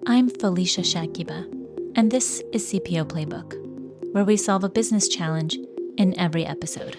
I'm Felicia Shakiba, and this is CPO Playbook, where we solve a business challenge in every episode.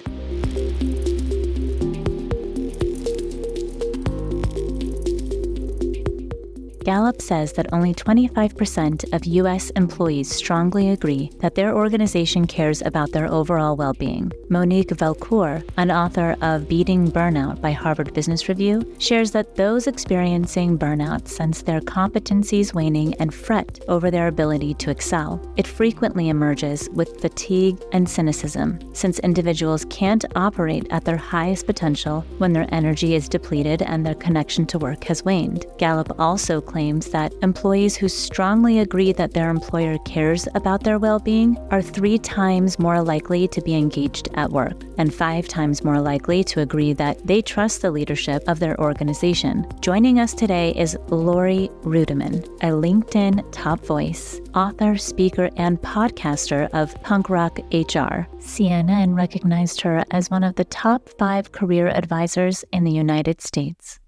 Gallup says that only 25% of U.S. employees strongly agree that their organization cares about their overall well-being. Monique Velcourt, an author of Beating Burnout by Harvard Business Review, shares that those experiencing burnout sense their competencies waning and fret over their ability to excel. It frequently emerges with fatigue and cynicism, since individuals can't operate at their highest potential when their energy is depleted and their connection to work has waned. Gallup also claims that employees who strongly agree that their employer cares about their well-being are 3 times more likely to be engaged at work and 5 times more likely to agree that they trust the leadership of their organization. Joining us today is Laurie Ruettimann, a LinkedIn top voice, author, speaker, and podcaster of Punk Rock HR. CNN recognized her as one of the top 5 career advisors in the United States.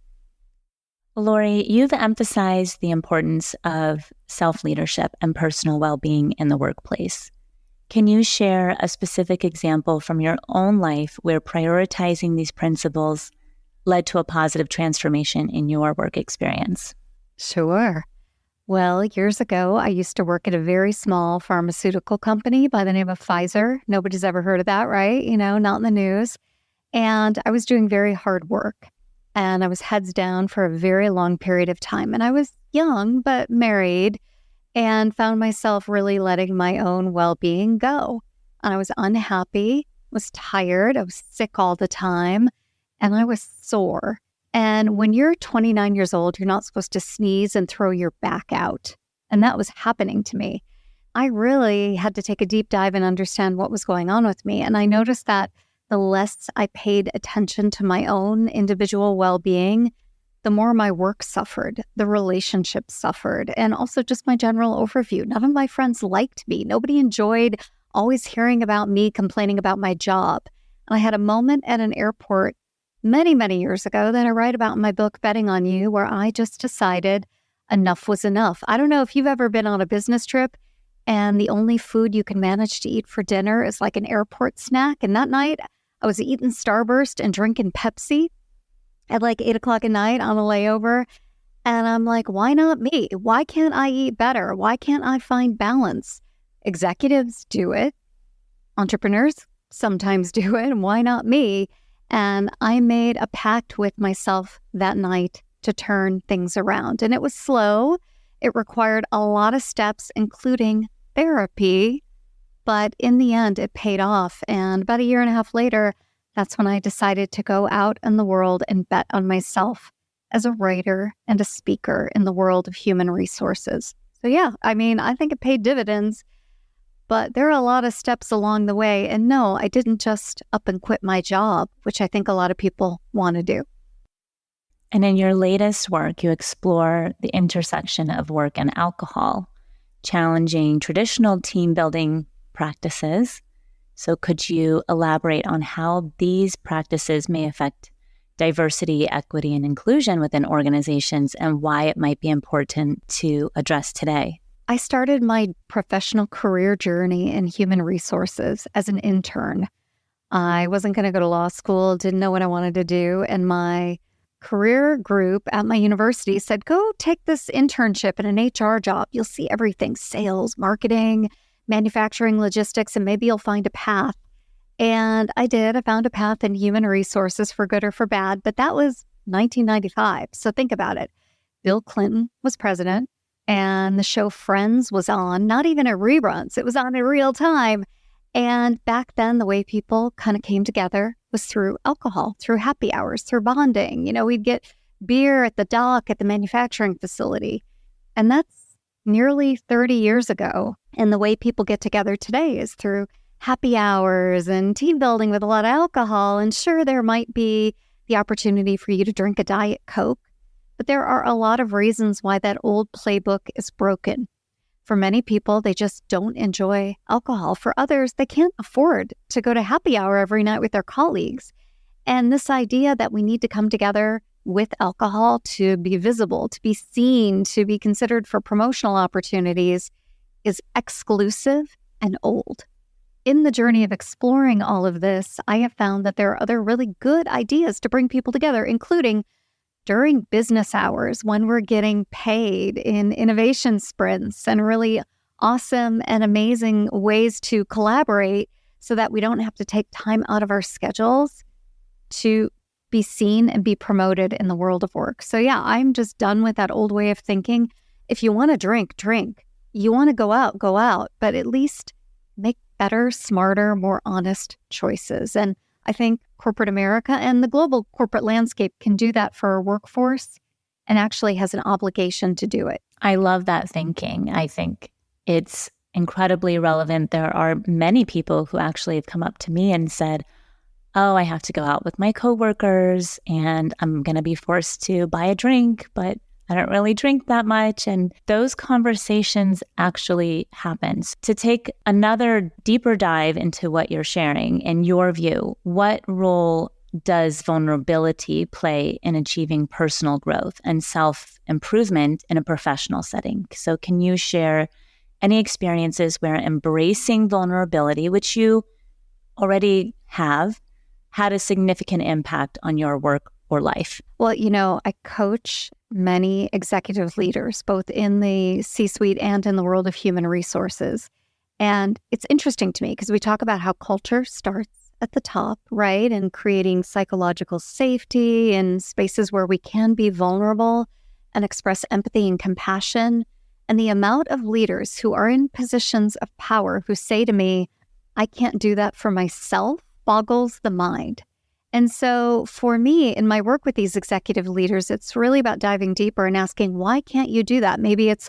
Laurie, you've emphasized the importance of self-leadership and personal well-being in the workplace. Can you share a specific example from your own life where prioritizing these principles led to a positive transformation in your work experience? Sure. Well, years ago, I used to work at a very small pharmaceutical company by the name of Pfizer. Nobody's ever heard of that, right? Not in the news. And I was doing very hard work. And I was heads down for a very long period of time. And I was young, but married, and found myself really letting my own well-being go. And I was unhappy, was tired, I was sick all the time, and I was sore. And when you're 29 years old, you're not supposed to sneeze and throw your back out. And that was happening to me. I really had to take a deep dive and understand what was going on with me. And I noticed that the less I paid attention to my own individual well-being, the more my work suffered, the relationships suffered, and also just my general overview. None of my friends liked me. Nobody enjoyed always hearing about me complaining about my job. And I had a moment at an airport many, many years ago that I write about in my book, Betting on You, where I just decided enough was enough. I don't know if you've ever been on a business trip and the only food you can manage to eat for dinner is like an airport snack. And that night, I was eating Starburst and drinking Pepsi at like 8 o'clock at night on a layover. And I'm like, why not me? Why can't I eat better? Why can't I find balance? Executives do it. Entrepreneurs sometimes do it. And why not me? And I made a pact with myself that night to turn things around. And it was slow. It required a lot of steps, including therapy. But in the end, it paid off. And about 1.5 years later, that's when I decided to go out in the world and bet on myself as a writer and a speaker in the world of human resources. So yeah, I think it paid dividends, but there are a lot of steps along the way. And no, I didn't just up and quit my job, which I think a lot of people want to do. And in your latest work, you explore the intersection of work and alcohol, challenging traditional team building practices. So could you elaborate on how these practices may affect diversity, equity, and inclusion within organizations and why it might be important to address today? I started my professional career journey in human resources as an intern. I wasn't going to go to law school, didn't know what I wanted to do, and my career group at my university said, go take this internship in an HR job. You'll see everything, sales, marketing, manufacturing, logistics, and maybe you'll find a path. And I did. I found a path in human resources for good or for bad, but that was 1995. So think about it. Bill Clinton was president and the show Friends was on, not even at reruns. It was on in real time. And back then, the way people kind of came together was through alcohol, through happy hours, through bonding. We'd get beer at the dock at the manufacturing facility. And that's nearly 30 years ago. And the way people get together today is through happy hours and team building with a lot of alcohol. And sure, there might be the opportunity for you to drink a Diet Coke, but there are a lot of reasons why that old playbook is broken. For many people, they just don't enjoy alcohol. For others, they can't afford to go to happy hour every night with their colleagues. And this idea that we need to come together with alcohol to be visible, to be seen, to be considered for promotional opportunities is exclusive and old. In the journey of exploring all of this, I have found that there are other really good ideas to bring people together, including during business hours when we're getting paid in innovation sprints and really awesome and amazing ways to collaborate so that we don't have to take time out of our schedules to be seen and be promoted in the world of work. So yeah, I'm just done with that old way of thinking. If you want to drink, drink. You want to go out, but at least make better, smarter, more honest choices. And I think corporate America and the global corporate landscape can do that for our workforce and actually has an obligation to do it. I love that thinking. I think it's incredibly relevant. There are many people who actually have come up to me and said, oh, I have to go out with my coworkers and I'm going to be forced to buy a drink, but I don't really drink that much. And those conversations actually happen. To take another deeper dive into what you're sharing, in your view, what role does vulnerability play in achieving personal growth and self-improvement in a professional setting? So can you share any experiences where embracing vulnerability, which you already have, had a significant impact on your work or life? Well, I coach many executive leaders, both in the C-suite and in the world of human resources. And it's interesting to me because we talk about how culture starts at the top, right? And creating psychological safety and spaces where we can be vulnerable and express empathy and compassion. And the amount of leaders who are in positions of power who say to me, I can't do that for myself, boggles the mind. And so for me, in my work with these executive leaders, it's really about diving deeper and asking, why can't you do that? Maybe it's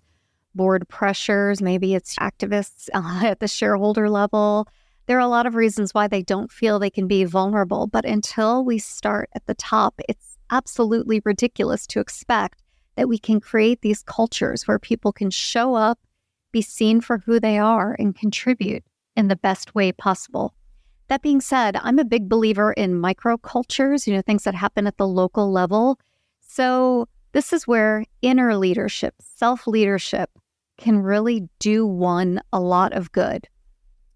board pressures, maybe it's activists at the shareholder level. There are a lot of reasons why they don't feel they can be vulnerable. But until we start at the top, it's absolutely ridiculous to expect that we can create these cultures where people can show up, be seen for who they are, and contribute in the best way possible. That being said, I'm a big believer in microcultures, things that happen at the local level. So this is where inner leadership, self-leadership can really do one a lot of good.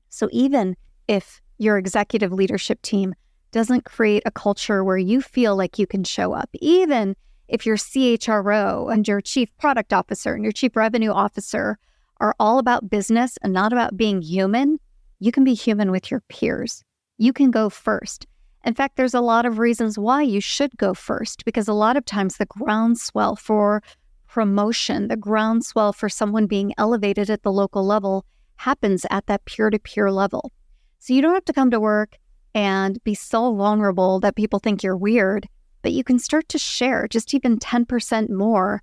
So even if your executive leadership team doesn't create a culture where you feel like you can show up, even if your CHRO and your chief product officer and your chief revenue officer are all about business and not about being human, you can be human with your peers. You can go first. In fact, there's a lot of reasons why you should go first, because a lot of times the groundswell for promotion, the groundswell for someone being elevated at the local level happens at that peer-to-peer level. So you don't have to come to work and be so vulnerable that people think you're weird, but you can start to share just even 10% more.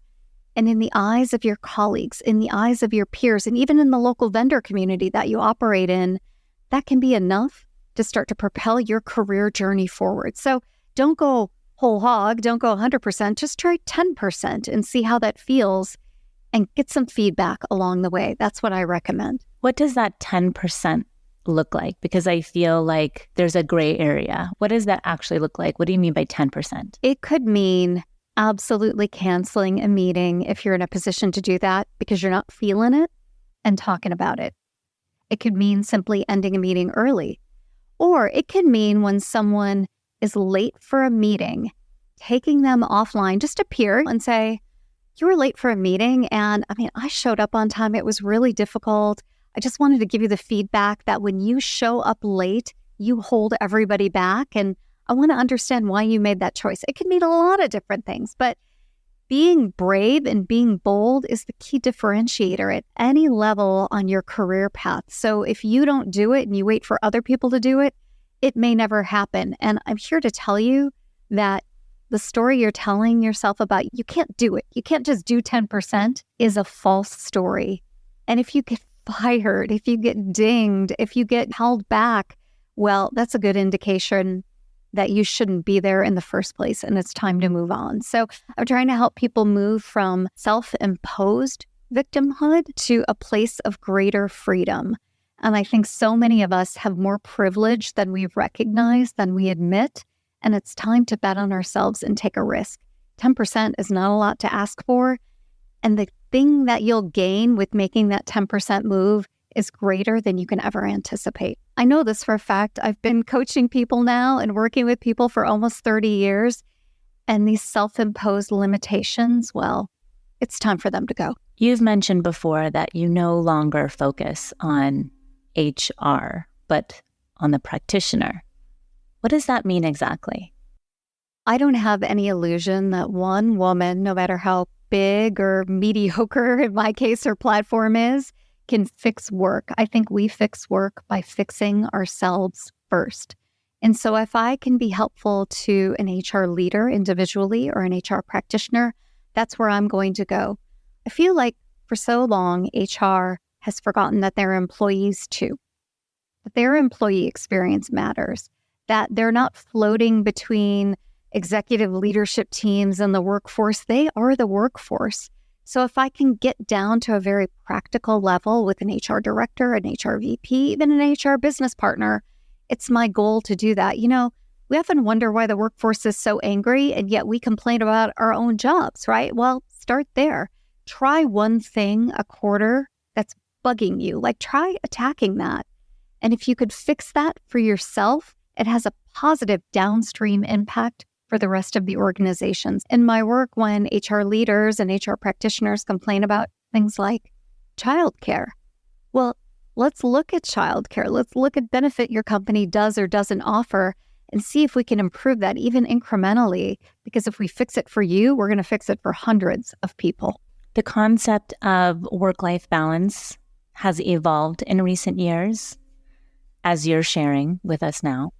And in the eyes of your colleagues, in the eyes of your peers, and even in the local vendor community that you operate in, that can be enough to start to propel your career journey forward. So don't go whole hog, don't go 100%, just try 10% and see how that feels and get some feedback along the way. That's what I recommend. What does that 10% look like? Because I feel like there's a gray area. What does that actually look like? What do you mean by 10%? It could mean absolutely canceling a meeting if you're in a position to do that because you're not feeling it and talking about it. It could mean simply ending a meeting early. Or it could mean when someone is late for a meeting, taking them offline, just appear and say, you were late for a meeting and I showed up on time. It was really difficult. I just wanted to give you the feedback that when you show up late, you hold everybody back. And I want to understand why you made that choice. It could mean a lot of different things, but being brave and being bold is the key differentiator at any level on your career path. So if you don't do it and you wait for other people to do it, it may never happen. And I'm here to tell you that the story you're telling yourself about you can't do it, you can't just do 10%, is a false story. And if you get fired, if you get dinged, if you get held back, well, that's a good indication that you shouldn't be there in the first place and it's time to move on. So I'm trying to help people move from self-imposed victimhood to a place of greater freedom. And I think so many of us have more privilege than we recognize, than we admit. And it's time to bet on ourselves and take a risk. 10% is not a lot to ask for. And the thing that you'll gain with making that 10% move is greater than you can ever anticipate. I know this for a fact. I've been coaching people now and working with people for almost 30 years. And these self-imposed limitations, well, it's time for them to go. You've mentioned before that you no longer focus on HR, but on the practitioner. What does that mean exactly? I don't have any illusion that one woman, no matter how big or mediocre, in my case, her platform is, can fix work. I think we fix work by fixing ourselves first. And so if I can be helpful to an HR leader individually or an HR practitioner, that's where I'm going to go. I feel like for so long, HR has forgotten that they're employees too, that their employee experience matters, that they're not floating between executive leadership teams and the workforce. They are the workforce. So if I can get down to a very practical level with an HR director, an HR VP, even an HR business partner, it's my goal to do that. You know, we often wonder why the workforce is so angry, and yet we complain about our own jobs, right? Well, start there. Try one thing a quarter that's bugging you. Like, try attacking that. And if you could fix that for yourself, it has a positive downstream impact for the rest of the organizations. In my work, when HR leaders and HR practitioners complain about things like childcare, well, let's look at childcare. Let's look at benefit your company does or doesn't offer and see if we can improve that even incrementally. Because if we fix it for you, we're going to fix it for hundreds of people. The concept of work-life balance has evolved in recent years, as you're sharing with us now.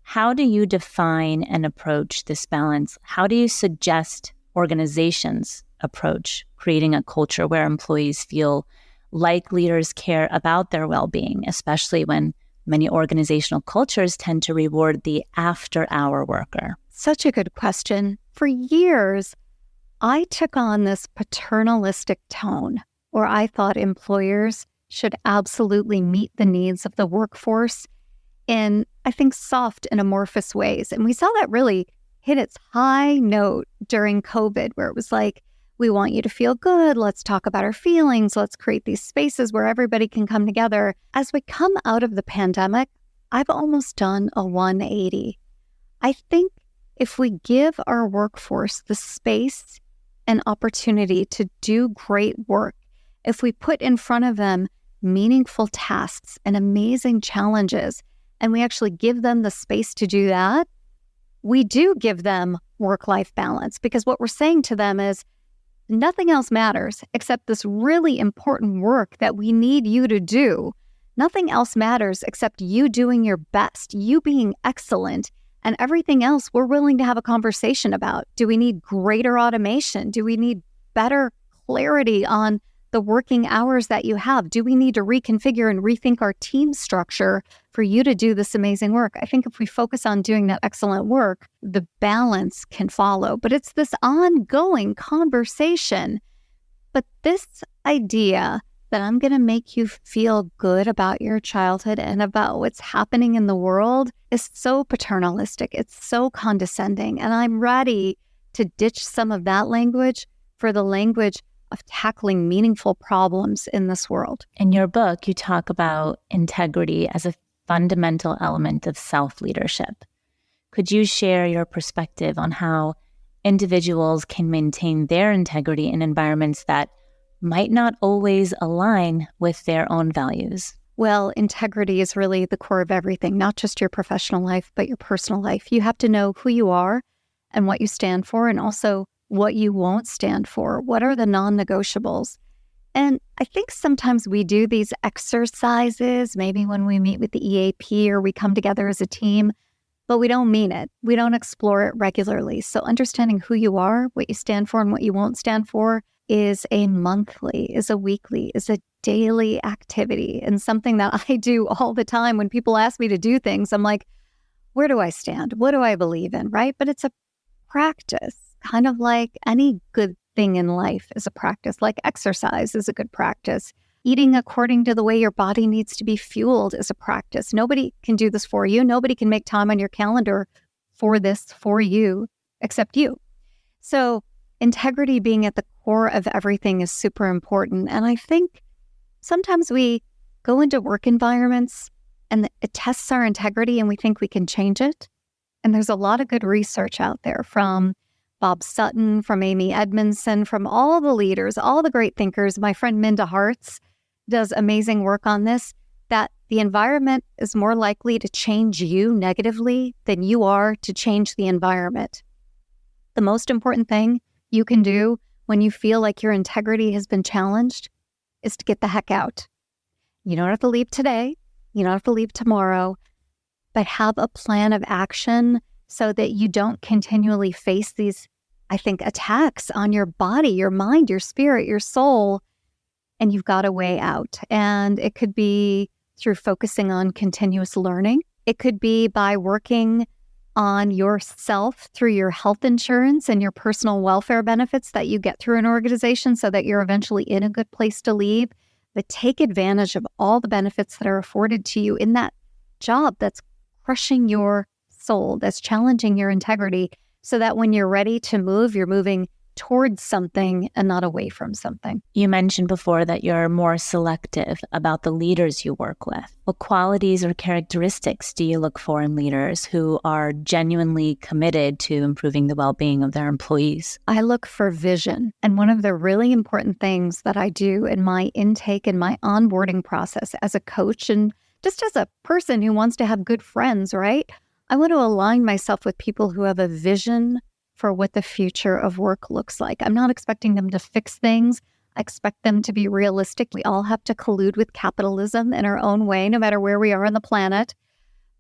How do you define and approach this balance? How do you suggest organizations approach creating a culture where employees feel like leaders care about their well-being, especially when many organizational cultures tend to reward the after-hour worker? Such a good question. For years, I took on this paternalistic tone where I thought employers should absolutely meet the needs of the workforce in, I think, soft and amorphous ways. And we saw that really hit its high note during COVID, where it was like, we want you to feel good. Let's talk about our feelings. Let's create these spaces where everybody can come together. As we come out of the pandemic, I've almost done a 180. I think if we give our workforce the space and opportunity to do great work, if we put in front of them meaningful tasks and amazing challenges, and we actually give them the space to do that, we do give them work-life balance. Because what we're saying to them is, nothing else matters except this really important work that we need you to do. Nothing else matters except you doing your best, you being excellent, and everything else we're willing to have a conversation about. Do we need greater automation? Do we need better clarity on the working hours that you have? Do we need to reconfigure and rethink our team structure for you to do this amazing work? I think if we focus on doing that excellent work, the balance can follow. But it's this ongoing conversation. But this idea that I'm going to make you feel good about your childhood and about what's happening in the world is so paternalistic. It's so condescending. And I'm ready to ditch some of that language for the language of tackling meaningful problems in this world. In your book, you talk about integrity as a fundamental element of self-leadership. Could you share your perspective on how individuals can maintain their integrity in environments that might not always align with their own values? Well, integrity is really the core of everything, not just your professional life, but your personal life. You have to know who you are and what you stand for, and also what you won't stand for. What are the non-negotiables? And I think sometimes we do these exercises, maybe when we meet with the EAP or we come together as a team, but we don't mean it. We don't explore it regularly. So understanding who you are, what you stand for, and what you won't stand for is a monthly, is a weekly, is a daily activity, and something that I do all the time. When people ask me to do things, I'm like, where do I stand? What do I believe in, right? But it's a practice. Kind of like any good thing in life is a practice, like exercise is a good practice. Eating according to the way your body needs to be fueled is a practice. Nobody can do this for you. Nobody can make time on your calendar for this for you except you. So integrity being at the core of everything is super important. And I think sometimes we go into work environments and it tests our integrity and we think we can change it. And there's a lot of good research out there from Bob Sutton, from Amy Edmondson, from all the leaders, all the great thinkers. My friend Minda Harts does amazing work on this, that the environment is more likely to change you negatively than you are to change the environment. The most important thing you can do when you feel like your integrity has been challenged is to get the heck out. You don't have to leave today. You don't have to leave tomorrow, but have a plan of action so that you don't continually face these, I think, attacks on your body, your mind, your spirit, your soul, and you've got a way out. And it could be through focusing on continuous learning. It could be by working on yourself through your health insurance and your personal welfare benefits that you get through an organization so that you're eventually in a good place to leave. But take advantage of all the benefits that are afforded to you in that job that's crushing your soul, that's challenging your integrity, so that when you're ready to move, you're moving towards something and not away from something. You mentioned before that you're more selective about the leaders you work with. What qualities or characteristics do you look for in leaders who are genuinely committed to improving the well-being of their employees? I look for vision. And one of the really important things that I do in my intake and my onboarding process as a coach and just as a person who wants to have good friends, right? I want to align myself with people who have a vision for what the future of work looks like. I'm not expecting them to fix things. I expect them to be realistic. We all have to collude with capitalism in our own way, no matter where we are on the planet.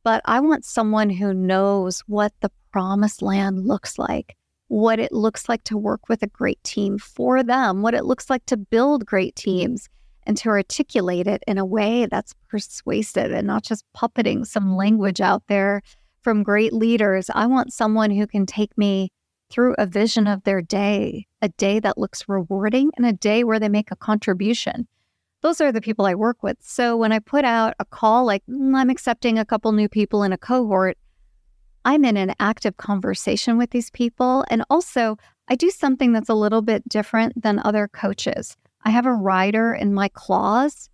But I want someone who knows what the promised land looks like, what it looks like to work with a great team for them, what it looks like to build great teams, and to articulate it in a way that's persuasive and not just puppeting some language out there from great leaders. I want someone who can take me through a vision of their day, a day that looks rewarding and a day where they make a contribution. Those are the people I work with. So when I put out a call like, I'm accepting a couple new people in a cohort, I'm in an active conversation with these people. And also, I do something that's a little bit different than other coaches. I have a rider in my clause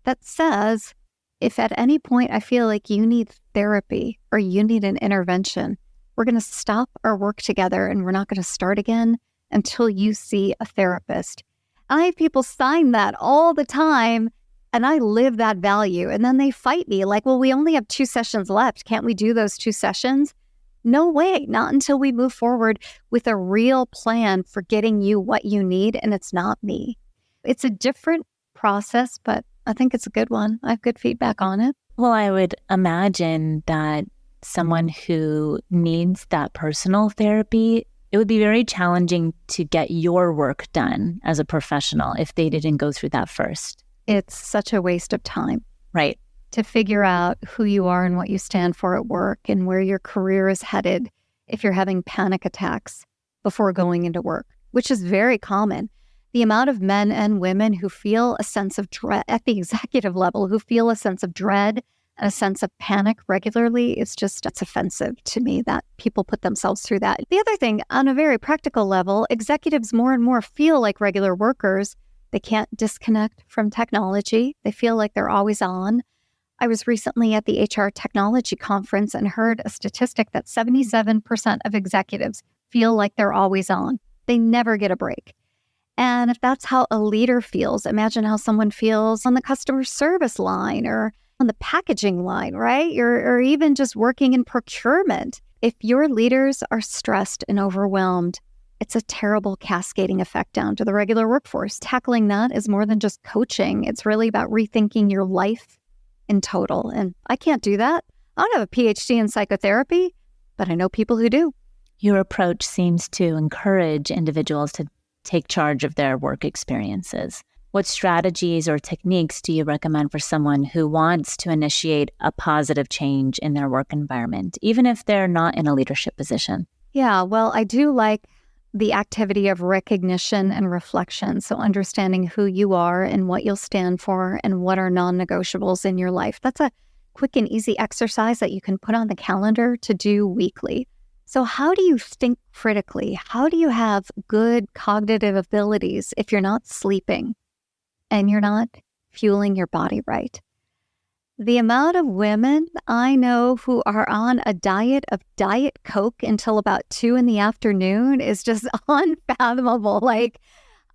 that says, if at any point I feel like you need therapy or you need an intervention, we're going to stop our work together and we're not going to start again until you see a therapist. I have people sign that all the time and I live that value. And then they fight me like, well, we only have 2 sessions left. Can't we do those 2 sessions? No way, not until we move forward with a real plan for getting you what you need. And it's not me. It's a different process, but I think it's a good one. I have good feedback on it. Well, I would imagine that someone who needs that personal therapy, it would be very challenging to get your work done as a professional if they didn't go through that first. It's such a waste of time. Right. To figure out who you are and what you stand for at work and where your career is headed if you're having panic attacks before going into work, which is very common. The amount of men and women who feel a sense of dread at the executive level, who feel a sense of dread and a sense of panic regularly, it's offensive to me that people put themselves through that. The other thing, on a very practical level, executives more and more feel like regular workers. They can't disconnect from technology. They feel like they're always on. I was recently at the HR technology conference and heard a statistic that 77% of executives feel like they're always on. They never get a break. And if that's how a leader feels, imagine how someone feels on the customer service line or on the packaging line, right? Or even just working in procurement. If your leaders are stressed and overwhelmed, it's a terrible cascading effect down to the regular workforce. Tackling that is more than just coaching. It's really about rethinking your life in total. And I can't do that. I don't have a PhD in psychotherapy, but I know people who do. Your approach seems to encourage individuals to take charge of their work experiences. What strategies or techniques do you recommend for someone who wants to initiate a positive change in their work environment, even if they're not in a leadership position? Yeah, well, I do like the activity of recognition and reflection. So understanding who you are and what you'll stand for and what are non-negotiables in your life. That's a quick and easy exercise that you can put on the calendar to do weekly. So how do you think critically? How do you have good cognitive abilities if you're not sleeping and you're not fueling your body right? The amount of women I know who are on a diet of Diet Coke until about 2 in the afternoon is just unfathomable. Like,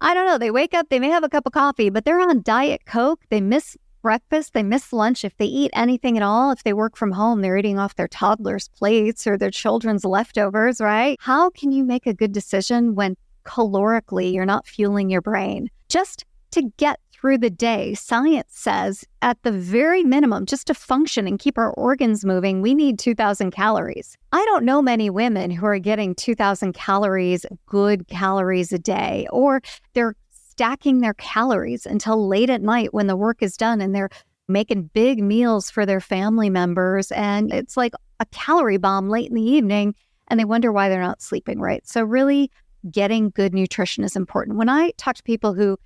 I don't know. They wake up, they may have a cup of coffee, but they're on Diet Coke. They miss breakfast, they miss lunch. If they eat anything at all, if they work from home, they're eating off their toddlers' plates or their children's leftovers, right? How can you make a good decision when calorically you're not fueling your brain? Just to get through the day, science says at the very minimum, just to function and keep our organs moving, we need 2,000 calories. I don't know many women who are getting 2,000 calories, good calories a day, or they're stacking their calories until late at night when the work is done and they're making big meals for their family members. And it's like a calorie bomb late in the evening and they wonder why they're not sleeping right. So really getting good nutrition is important. When I talk to people who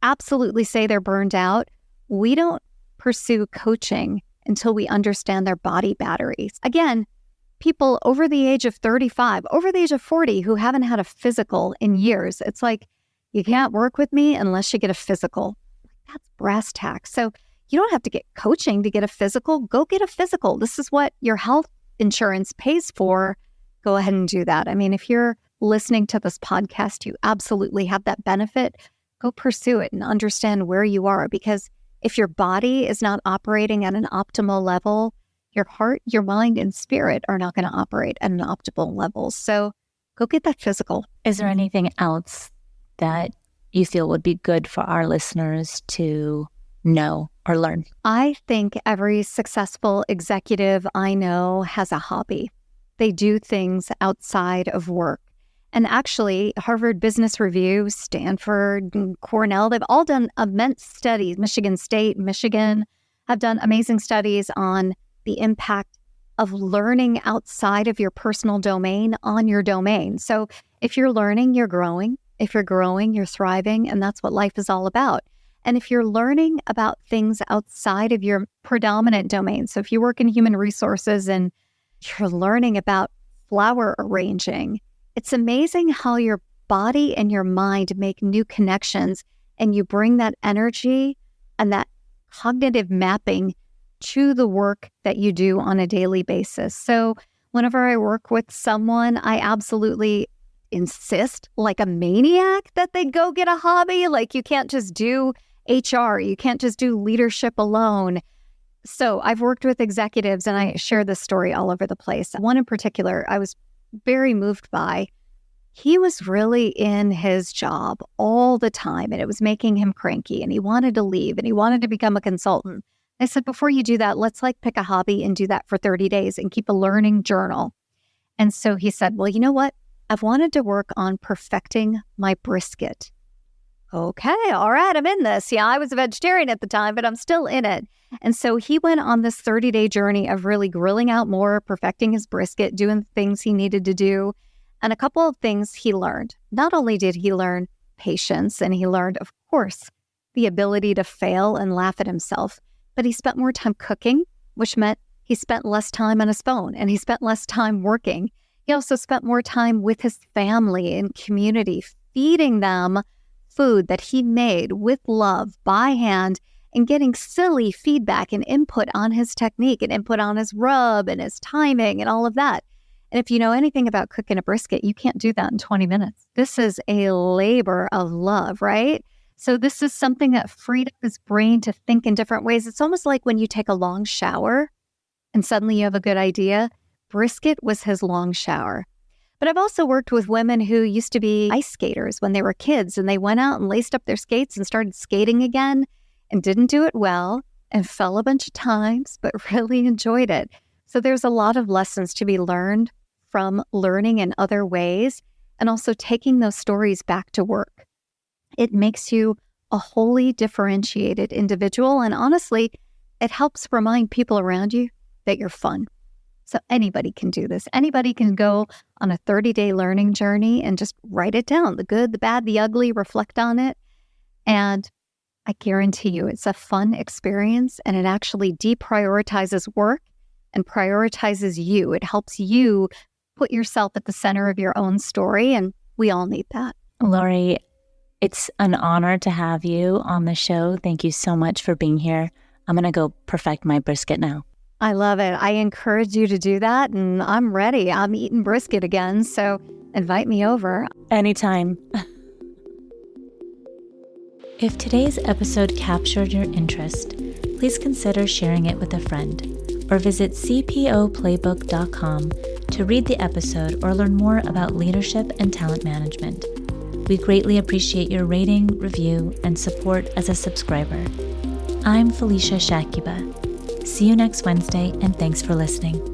absolutely say they're burned out, we don't pursue coaching until we understand their body batteries. Again, people over the age of 35, over the age of 40 who haven't had a physical in years, it's like, you can't work with me unless you get a physical. That's brass tacks. So you don't have to get coaching to get a physical. Go get a physical. This is what your health insurance pays for. Go ahead and do that. I mean, if you're listening to this podcast, you absolutely have that benefit. Go pursue it and understand where you are. Because if your body is not operating at an optimal level, your heart, your mind, and spirit are not going to operate at an optimal level. So go get that physical. Is there anything else that you feel would be good for our listeners to know or learn? I think every successful executive I know has a hobby. They do things outside of work. And actually, Harvard Business Review, Stanford, Cornell, they've all done immense studies. Michigan State, Michigan have done amazing studies on the impact of learning outside of your personal domain on your domain. So if you're learning, you're growing. If you're growing, you're thriving, and that's what life is all about. And if you're learning about things outside of your predominant domain, so if you work in human resources and you're learning about flower arranging, it's amazing how your body and your mind make new connections, and you bring that energy and that cognitive mapping to the work that you do on a daily basis. So whenever I work with someone, I absolutely insist like a maniac that they go get a hobby. Like you can't just do HR. You can't just do leadership alone. So I've worked with executives and I share this story all over the place. One in particular, I was very moved by. He was really in his job all the time and it was making him cranky and he wanted to leave and he wanted to become a consultant. I said, before you do that, let's pick a hobby and do that for 30 days and keep a learning journal. And so he said, well, you know what? I've wanted to work on perfecting my brisket. Okay, all right, I'm in this. Yeah, I was a vegetarian at the time, but I'm still in it. And so he went on this 30-day journey of really grilling out more, perfecting his brisket, doing the things he needed to do. And a couple of things he learned. Not only did he learn patience, and he learned, of course, the ability to fail and laugh at himself, but he spent more time cooking, which meant he spent less time on his phone and he spent less time working. He also spent more time with his family and community, feeding them food that he made with love by hand and getting silly feedback and input on his technique and input on his rub and his timing and all of that. And if you know anything about cooking a brisket, you can't do that in 20 minutes. This is a labor of love, right? So this is something that freed up his brain to think in different ways. It's almost like when you take a long shower and suddenly you have a good idea. Brisket was his long shower. But I've also worked with women who used to be ice skaters when they were kids and they went out and laced up their skates and started skating again and didn't do it well and fell a bunch of times, but really enjoyed it. So there's a lot of lessons to be learned from learning in other ways and also taking those stories back to work. It makes you a wholly differentiated individual. And honestly, it helps remind people around you that you're fun. So anybody can do this. Anybody can go on a 30-day learning journey and just write it down, the good, the bad, the ugly, reflect on it. And I guarantee you it's a fun experience and it actually deprioritizes work and prioritizes you. It helps you put yourself at the center of your own story, and we all need that. Laurie, it's an honor to have you on the show. Thank you so much for being here. I'm going to go perfect my brisket now. I love it. I encourage you to do that, and I'm ready. I'm eating brisket again, so invite me over. Anytime. If today's episode captured your interest, please consider sharing it with a friend, or visit cpoplaybook.com to read the episode or learn more about leadership and talent management. We greatly appreciate your rating, review, and support as a subscriber. I'm Felicia Shakiba. See you next Wednesday, and thanks for listening.